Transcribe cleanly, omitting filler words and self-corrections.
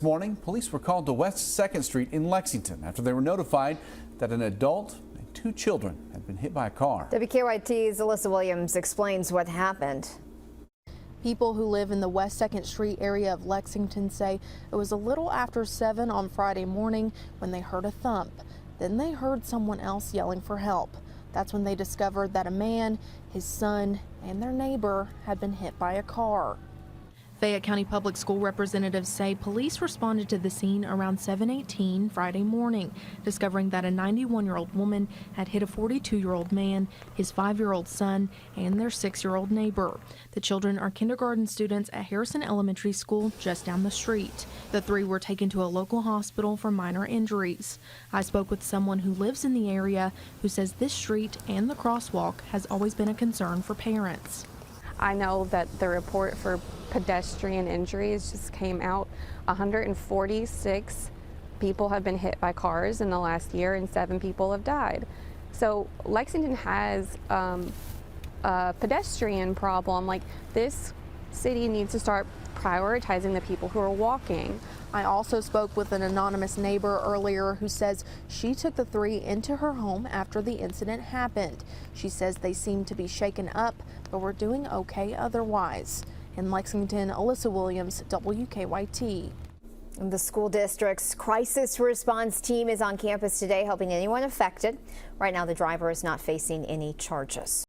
This morning, police were called to West 2nd Street in Lexington after they were notified that an adult and two children had been hit by a car. WKYT's Alyssa Williams explains what happened. People who live in the West 2nd Street area of Lexington say it was a little after 7 on Friday morning when they heard a thump. Then they heard someone else yelling for help. That's when they discovered that a man, his son, and their neighbor had been hit by a car. Fayette County Public School representatives say police responded to the scene around 7:18 Friday morning, discovering that a 91-year-old woman had hit a 42-year-old man, his 5-year-old son, and their 6-year-old neighbor. The children are kindergarten students at Harrison Elementary School just down the street. The three were taken to a local hospital for minor injuries. I spoke with someone who lives in the area who says this street and the crosswalk has always been a concern for parents. I know that the report for pedestrian injuries just came out. 146 people have been hit by cars in the last year and 7 people have died. So Lexington has a pedestrian problem. Like, this city needs to start prioritizing the people who are walking. I also spoke with an anonymous neighbor earlier who says she took the three into her home after the incident happened. She says they seemed to be shaken up, but were doing okay otherwise. In Lexington, Alyssa Williams, WKYT. The school district's crisis response team is on campus today helping anyone affected. Right now, the driver is not facing any charges.